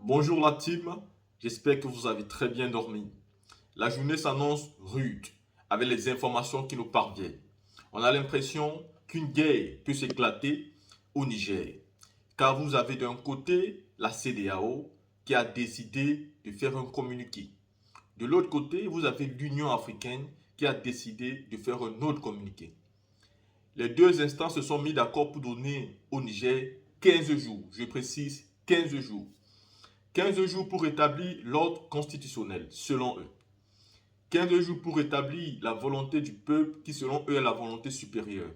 Bonjour la team, j'espère que vous avez très bien dormi. La journée s'annonce rude avec les informations qui nous parviennent. On a l'impression qu'une guerre peut s'éclater au Niger, car vous avez d'un côté la CEDEAO qui a décidé de faire un communiqué. De l'autre côté, vous avez l'Union africaine qui a décidé de faire un autre communiqué. Les deux instances se sont mis d'accord pour donner au Niger 15 jours, je précise 15 jours. 15 jours pour établir l'ordre constitutionnel, selon eux. 15 jours pour établir la volonté du peuple, qui selon eux est la volonté supérieure.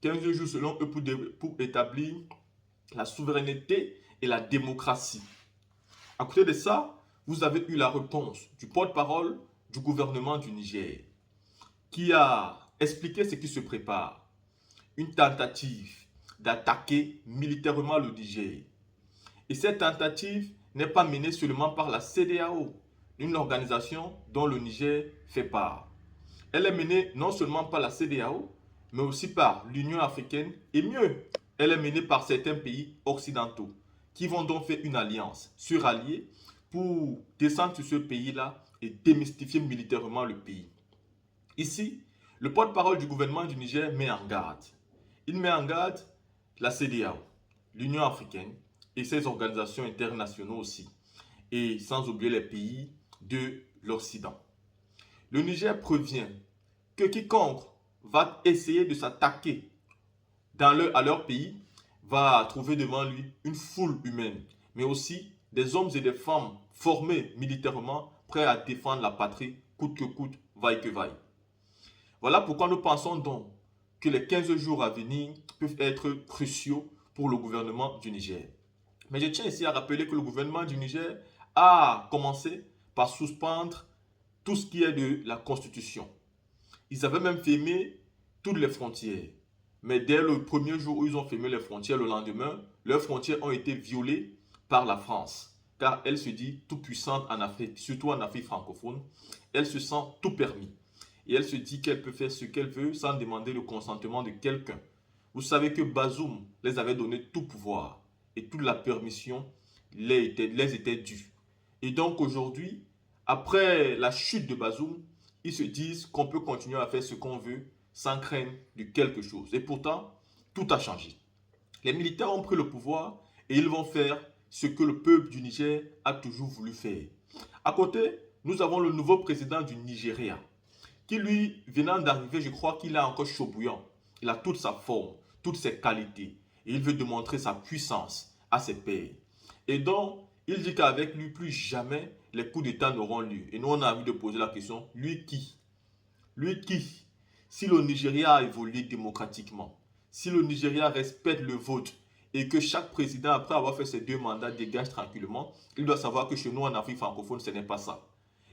15 jours selon eux pour établir la souveraineté et la démocratie. À côté de ça, vous avez eu la réponse du porte-parole du gouvernement du Niger, qui a expliqué ce qui se prépare. Une tentative d'attaquer militairement le Niger. Et cette tentative n'est pas menée seulement par la CEDEAO, une organisation dont le Niger fait part. Elle est menée non seulement par la CEDEAO, mais aussi par l'Union africaine et mieux, elle est menée par certains pays occidentaux qui vont donc faire une alliance suralliée pour descendre sur ce pays-là et démystifier militairement le pays. Ici, le porte-parole du gouvernement du Niger met en garde. Il met en garde la CEDEAO, l'Union africaine et ses organisations internationales aussi, et sans oublier les pays de l'Occident. Le Niger prévient que quiconque va essayer de s'attaquer à leur pays va trouver devant lui une foule humaine, mais aussi des hommes et des femmes formés militairement, prêts à défendre la patrie, coûte que coûte, vaille que vaille. Voilà pourquoi nous pensons donc que les 15 jours à venir peuvent être cruciaux pour le gouvernement du Niger. Mais je tiens ici à rappeler que le gouvernement du Niger a commencé par suspendre tout ce qui est de la constitution. Ils avaient même fermé toutes les frontières. Mais dès le premier jour où ils ont fermé les frontières, le lendemain, leurs frontières ont été violées par la France. Car elle se dit tout puissante en Afrique, surtout en Afrique francophone. Elle se sent tout permis. Et elle se dit qu'elle peut faire ce qu'elle veut sans demander le consentement de quelqu'un. Vous savez que Bazoum les avait donné tout pouvoir et toute la permission les était due. Et donc aujourd'hui, après la chute de Bazoum, ils se disent qu'on peut continuer à faire ce qu'on veut sans craindre de quelque chose. Et pourtant, tout a changé. Les militaires ont pris le pouvoir et ils vont faire ce que le peuple du Niger a toujours voulu faire. À côté, nous avons le nouveau président du Nigeria, qui lui, venant d'arriver, je crois qu'il est encore chaud bouillant. Il a toute sa forme, toutes ses qualités. Et il veut démontrer sa puissance à ses pairs. Et donc, il dit qu'avec lui, plus jamais les coups d'État n'auront lieu. Et nous, on a envie de poser la question, lui qui? Lui qui? Si le Nigeria a évolué démocratiquement, si le Nigeria respecte le vote et que chaque président, après avoir fait ses 2 mandats, dégage tranquillement, il doit savoir que chez nous, en Afrique francophone, ce n'est pas ça.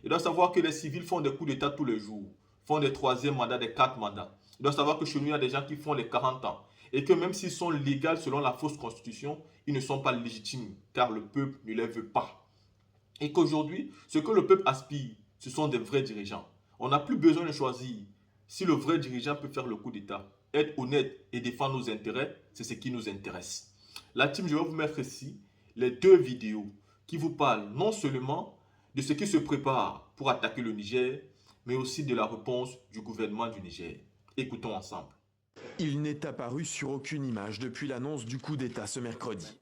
Il doit savoir que les civils font des coups d'État tous les jours, font des 3e mandats, des 4 mandats. Il doit savoir que chez nous, il y a des gens qui font les 40 ans. Et que même s'ils sont légaux selon la fausse constitution, ils ne sont pas légitimes, car le peuple ne les veut pas. Et qu'aujourd'hui, ce que le peuple aspire, ce sont des vrais dirigeants. On n'a plus besoin de choisir. Si le vrai dirigeant peut faire le coup d'État, être honnête et défendre nos intérêts, c'est ce qui nous intéresse. La team, je vais vous mettre ici les 2 vidéos qui vous parlent non seulement de ce qui se prépare pour attaquer le Niger, mais aussi de la réponse du gouvernement du Niger. Écoutons ensemble. Il n'est apparu sur aucune image depuis l'annonce du coup d'État ce mercredi.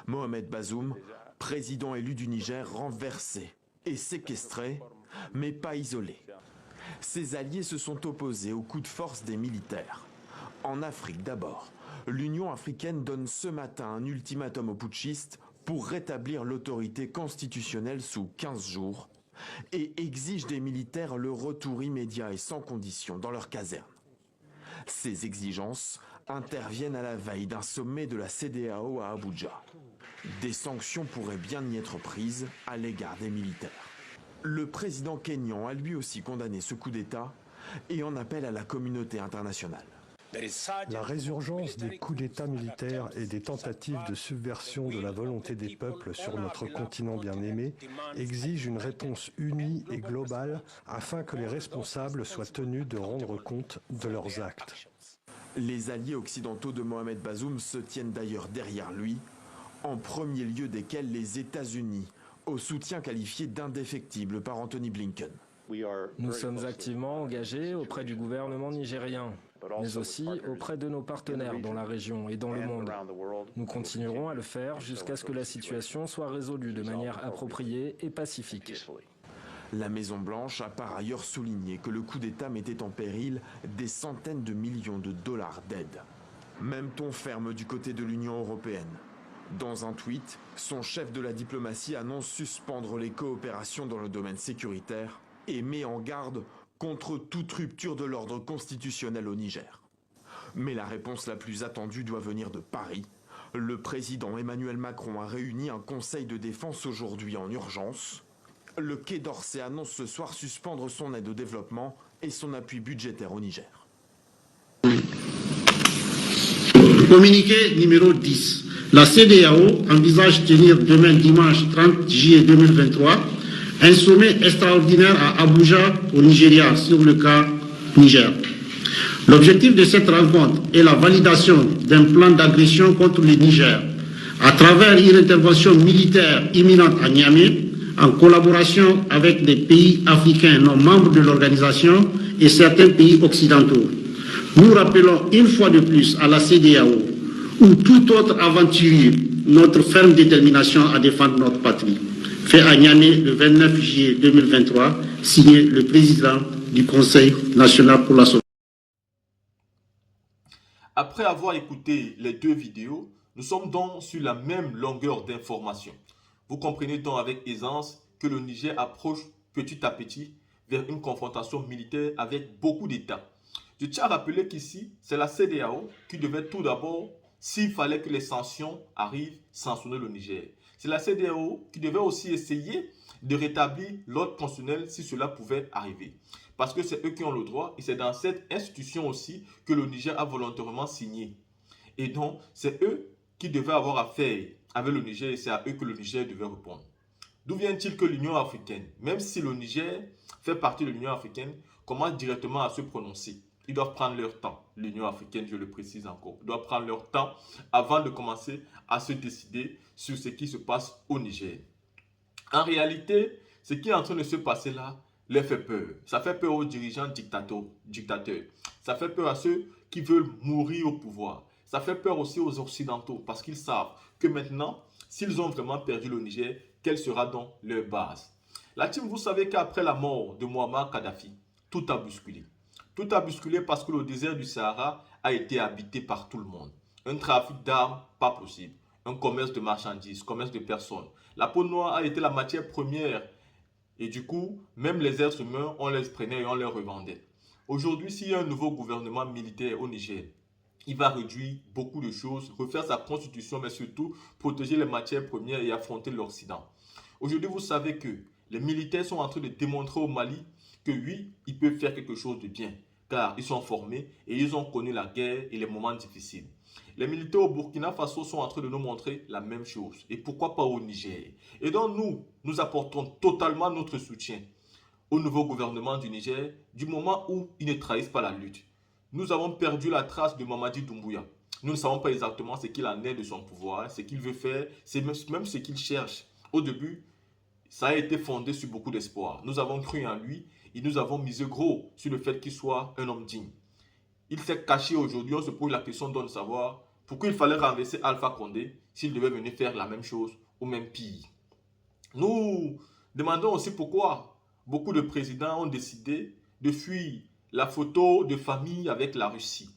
Mohamed Bazoum, président élu du Niger, renversé et séquestré, mais pas isolé. Ses alliés se sont opposés au coup de force des militaires. En Afrique d'abord, l'Union africaine donne ce matin un ultimatum aux putschistes pour rétablir l'autorité constitutionnelle sous 15 jours et exige des militaires le retour immédiat et sans condition dans leurs casernes. Ces exigences interviennent à la veille d'un sommet de la CEDEAO à Abuja. Des sanctions pourraient bien y être prises à l'égard des militaires. Le président kényan a lui aussi condamné ce coup d'État et en appelle à la communauté internationale. La résurgence des coups d'État militaires et des tentatives de subversion de la volonté des peuples sur notre continent bien-aimé exige une réponse unie et globale afin que les responsables soient tenus de rendre compte de leurs actes. Les alliés occidentaux de Mohamed Bazoum se tiennent d'ailleurs derrière lui, en premier lieu desquels les États-Unis, au soutien qualifié d'indéfectible par Anthony Blinken. Nous sommes activement engagés auprès du gouvernement nigérien, mais aussi auprès de nos partenaires dans la région et dans le monde. Nous continuerons à le faire jusqu'à ce que la situation soit résolue de manière appropriée et pacifique. La Maison-Blanche a par ailleurs souligné que le coup d'État mettait en péril des centaines de millions de dollars d'aide. Même ton ferme du côté de l'Union européenne. Dans un tweet, son chef de la diplomatie annonce suspendre les coopérations dans le domaine sécuritaire et met en garde contre toute rupture de l'ordre constitutionnel au Niger. Mais la réponse la plus attendue doit venir de Paris. Le président Emmanuel Macron a réuni un conseil de défense aujourd'hui en urgence. Le Quai d'Orsay annonce ce soir suspendre son aide au développement et son appui budgétaire au Niger. Communiqué numéro 10. La CEDEAO envisage tenir demain dimanche 30 juillet 2023 un sommet extraordinaire à Abuja, au Nigeria, sur le cas Niger. L'objectif de cette rencontre est la validation d'un plan d'agression contre le Niger à travers une intervention militaire imminente à Niamey en collaboration avec des pays africains non membres de l'organisation et certains pays occidentaux. Nous rappelons une fois de plus à la CEDEAO ou tout autre aventurier notre ferme détermination à défendre notre patrie. Fait à Niamey le 29 juillet 2023, signé le président du Conseil national pour la sauvegarde. Après avoir écouté les deux vidéos, nous sommes donc sur la même longueur d'information. Vous comprenez donc avec aisance que le Niger approche petit à petit vers une confrontation militaire avec beaucoup d'États. Je tiens à rappeler qu'ici, c'est la CEDEAO qui devait tout d'abord, s'il fallait que les sanctions arrivent, sanctionner le Niger. C'est la CEDEAO qui devait aussi essayer de rétablir l'ordre constitutionnel si cela pouvait arriver. Parce que c'est eux qui ont le droit et c'est dans cette institution aussi que le Niger a volontairement signé. Et donc, c'est eux qui devaient avoir affaire avec le Niger et c'est à eux que le Niger devait répondre. D'où vient-il que l'Union africaine, même si le Niger fait partie de l'Union africaine, commence directement à se prononcer? Ils doivent prendre leur temps. L'Union africaine, je le précise encore, doit prendre leur temps avant de commencer à se décider sur ce qui se passe au Niger. En réalité, ce qui est en train de se passer là leur fait peur. Ça fait peur aux dirigeants dictateurs. Ça fait peur à ceux qui veulent mourir au pouvoir. Ça fait peur aussi aux Occidentaux parce qu'ils savent que maintenant, s'ils ont vraiment perdu le Niger, quelle sera donc leur base? La team, vous savez qu'après la mort de Muammar Kadhafi, tout a bousculé. Tout a bousculé parce que le désert du Sahara a été habité par tout le monde. Un trafic d'armes, pas possible. Un commerce de marchandises, commerce de personnes. La peau noire a été la matière première. Et du coup, même les êtres humains, on les prenait et on les revendait. Aujourd'hui, s'il y a un nouveau gouvernement militaire au Niger, il va réduire beaucoup de choses, refaire sa constitution, mais surtout protéger les matières premières et affronter l'Occident. Aujourd'hui, vous savez que les militaires sont en train de démontrer au Mali que oui, ils peuvent faire quelque chose de bien, car ils sont formés et ils ont connu la guerre et les moments difficiles. Les militaires au Burkina Faso sont en train de nous montrer la même chose. Et pourquoi pas au Niger? Et donc nous apportons totalement notre soutien au nouveau gouvernement du Niger du moment où ils ne trahissent pas la lutte. Nous avons perdu la trace de Mamadi Doumbouya. Nous ne savons pas exactement ce qu'il en est de son pouvoir, ce qu'il veut faire, c'est même ce qu'il cherche. Au début, ça a été fondé sur beaucoup d'espoir. Nous avons cru en lui et nous avons misé gros sur le fait qu'il soit un homme digne. Il s'est caché aujourd'hui, on se pose la question de savoir pourquoi il fallait renverser Alpha Condé s'il devait venir faire la même chose ou même pire. Nous demandons aussi pourquoi beaucoup de présidents ont décidé de fuir la photo de famille avec la Russie.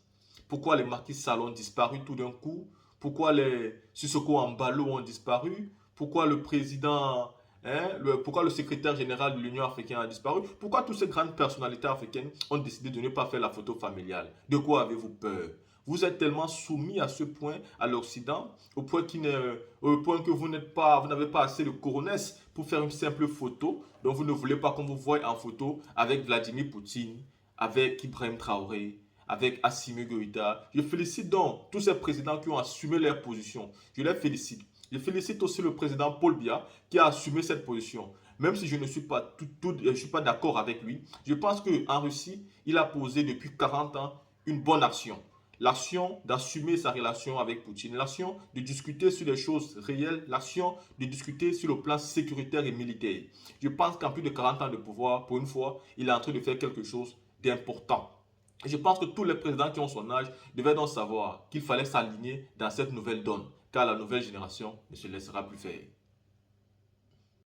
Pourquoi les Macky Sall ont disparu tout d'un coup? Pourquoi les Sissoko Embalo ont disparu? Pourquoi le président, pourquoi le secrétaire général de l'Union africaine a disparu? Pourquoi toutes ces grandes personnalités africaines ont décidé de ne pas faire la photo familiale? De quoi avez-vous peur? Vous êtes tellement soumis à ce point à l'Occident, au point que vous n'avez pas assez de coronesse pour faire une simple photo, donc vous ne voulez pas qu'on vous voie en photo avec Vladimir Poutine, avec Ibrahim Traoré, avec Assimi Goïta. Je félicite donc tous ces présidents qui ont assumé leur position. Je les félicite. Je félicite aussi le président Paul Biya qui a assumé cette position. Même si je ne suis pas, d'accord avec lui, je pense qu'en Russie, il a posé depuis 40 ans une bonne action. l'action d'assumer sa relation avec Poutine, l'action de discuter sur les choses réelles, l'action de discuter sur le plan sécuritaire et militaire. Je pense qu'en plus de 40 ans de pouvoir, pour une fois, il est en train de faire quelque chose d'important. Je pense que tous les présidents qui ont son âge devaient donc savoir qu'il fallait s'aligner dans cette nouvelle donne, car la nouvelle génération ne se laissera plus faire.